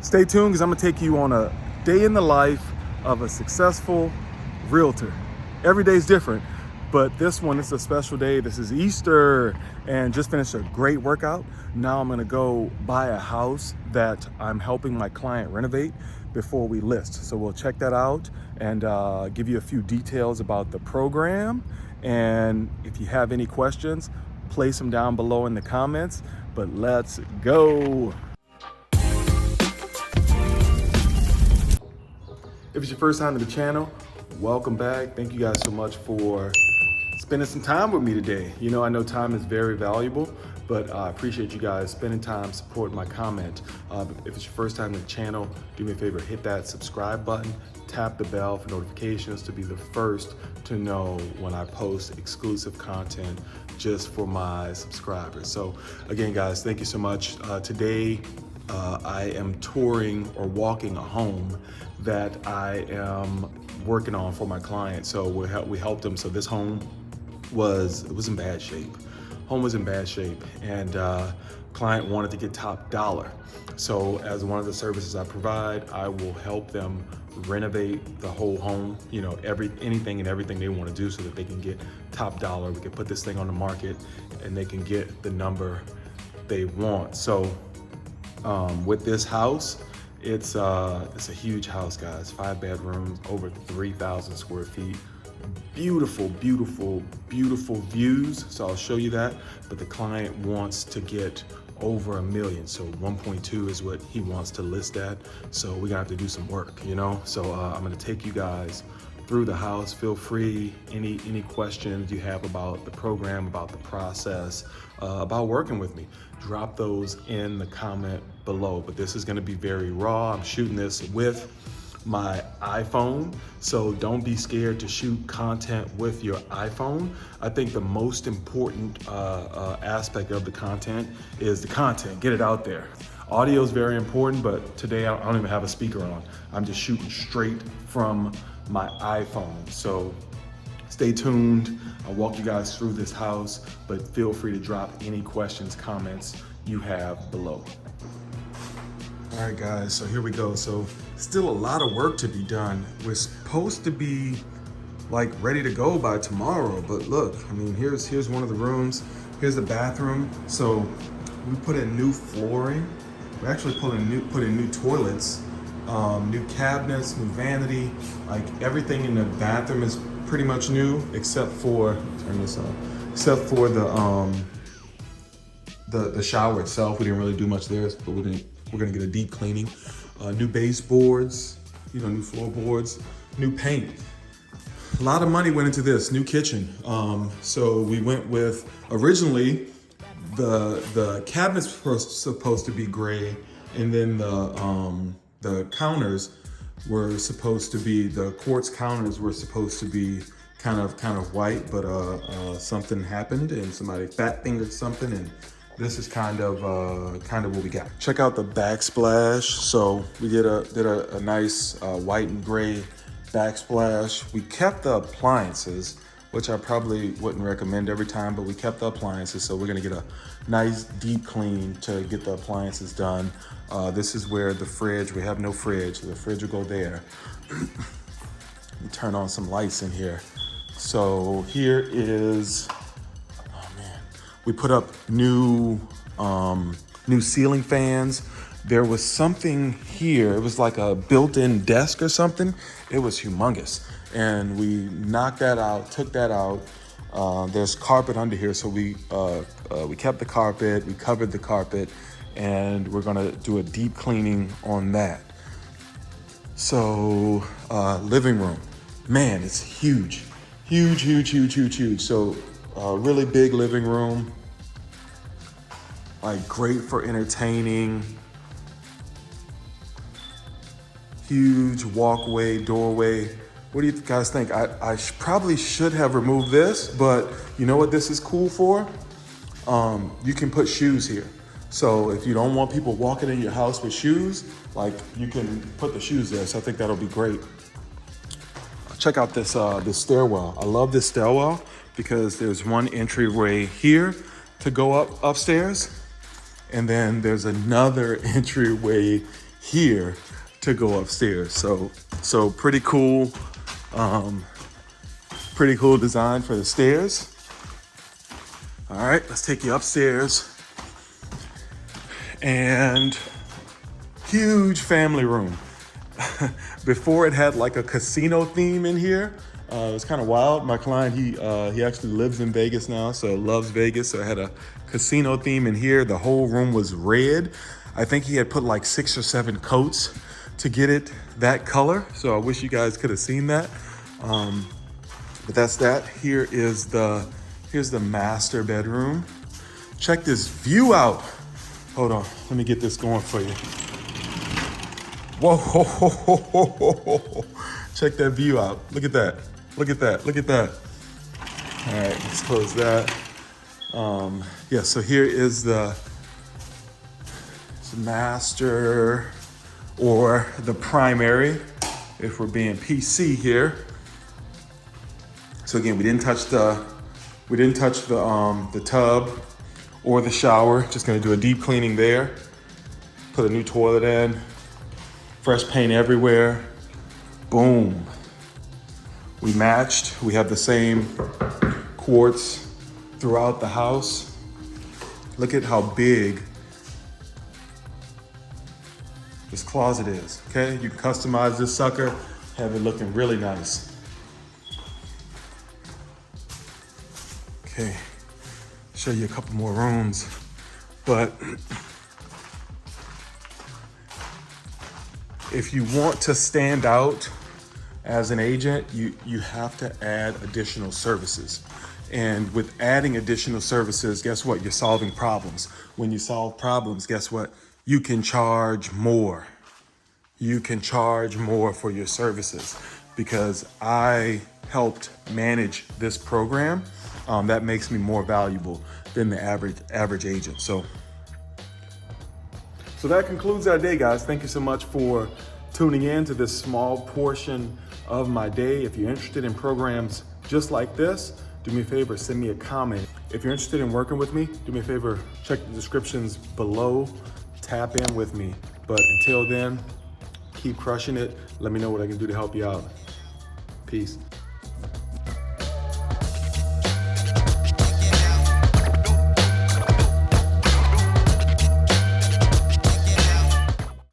Stay tuned because I'm gonna take you on a day in the life of a successful realtor. Every day is different, but this one is a special day. This is Easter and just finished a great workout. Now I'm gonna go buy a house that I'm helping my client renovate before we list. So we'll check that out and give you a few details about the program. And if you have any questions, place them down below in the comments, but let's go. If it's your first time to the channel, welcome back. Thank you guys so much for spending some time with me today. You know, I know time is very valuable, but I appreciate you guys spending time supporting my comment. If it's your first time to the channel, do me a favor, hit that subscribe button, tap the bell for notifications to be the first to know when I post exclusive content just for my subscribers. So again, guys, thank you so much. Today, I am touring or walking a home that I am working on for my client. So we helped them. So this home was in bad shape. Home was in bad shape, and client wanted to get top dollar. So as one of the services I provide, I will help them renovate the whole home. You know, anything and everything they want to do so that they can get top dollar. We can put this thing on the market, and they can get the number they want. So with this house, it's a huge house, guys. 5 bedrooms, over 3,000 square feet. Beautiful, beautiful, beautiful views. So I'll show you that. But the client wants to get over $1 million. So 1.2 is what he wants to list at. So we're gonna have to do some work, you know? So I'm gonna take you guys through the house. Feel free, any questions you have about the program, about the process, about working with me, drop those in the comment below. But this is gonna be very raw. I'm shooting this with my iPhone, so don't be scared to shoot content with your iPhone. I think the most important aspect of the content is the content. Get it out there. Audio is very important, but today I don't even have a speaker on. I'm just shooting straight from my iPhone. So stay tuned. I'll walk you guys through this house, but feel free to drop any questions, comments you have below. All right, guys, so here we go. So still a lot of work to be done. We're supposed to be like ready to go by tomorrow, but look, I mean, here's one of the rooms. Here's the bathroom. So we put in new flooring. We actually put in new toilets, new cabinets, new vanity. Like everything in the bathroom is pretty much new, except for, turn this on, except for the shower itself. We didn't really do much there, but we're gonna get a deep cleaning. New baseboards, you know, new floorboards, new paint. A lot of money went into this, new kitchen. So we went with, originally, the cabinets were supposed to be gray, and then the counters were supposed to be, the quartz counters were supposed to be kind of white, but something happened and somebody fat fingered something, and this is kind of what we got. Check out the backsplash. So we did a nice white and gray backsplash. We kept the appliances, which I probably wouldn't recommend every time, but we kept the appliances. So we're gonna get a nice deep clean to get the appliances done. This is where the fridge, we have no fridge, so the fridge will go there. We turn on some lights in here. So here is, we put up new ceiling fans. There was something here. It was like a built-in desk or something. It was humongous. And we knocked that out, took that out. There's carpet under here, so we kept the carpet, we covered the carpet, and we're gonna do a deep cleaning on that. So, living room. Man, it's huge. Huge, huge, huge, huge, huge. So, really big living room. Like great for entertaining. Huge walkway, doorway. What do you guys think? I probably should have removed this, but you know what this is cool for? You can put shoes here. So if you don't want people walking in your house with shoes, like you can put the shoes there. So I think that'll be great. Check out this stairwell. I love this stairwell because there's one entryway here to go upstairs. And then there's another entryway here to go upstairs. So pretty cool. Pretty cool design for the stairs. All right, let's take you upstairs. And huge family room. Before it had like a casino theme in here. It was kind of wild. My client, he actually lives in Vegas now, so loves Vegas. So it had a casino theme in here. The whole room was red. I think he had put like 6 or 7 coats to get it that color. So I wish you guys could have seen that. But that's that. Here's the master bedroom. Check this view out. Hold on, let me get this going for you. Whoa, ho, ho, ho, ho, ho, ho. Check that view out. Look at that. Look at that. Look at that. All right, let's close that. Yeah, so here is the master or the primary, if we're being PC here. So again, we didn't touch the tub or the shower. Just gonna do a deep cleaning there. Put a new toilet in. Fresh paint everywhere. Boom. We matched. We have the same quartz throughout the house. Look at how big this closet is, okay? You can customize this sucker, have it looking really nice. Okay, show you a couple more rooms, but if you want to stand out as an agent, you have to add additional services. And with adding additional services, guess what? You're solving problems. When you solve problems, guess what? You can charge more. You can charge more for your services because I helped manage this program. That makes me more valuable than the average agent. So that concludes our day, guys. Thank you so much for tuning in to this small portion of my day. If you're interested in programs just like this, do me a favor, send me a comment. If you're interested in working with me, do me a favor, check the descriptions below, tap in with me. But until then, keep crushing it. Let me know what I can do to help you out. Peace.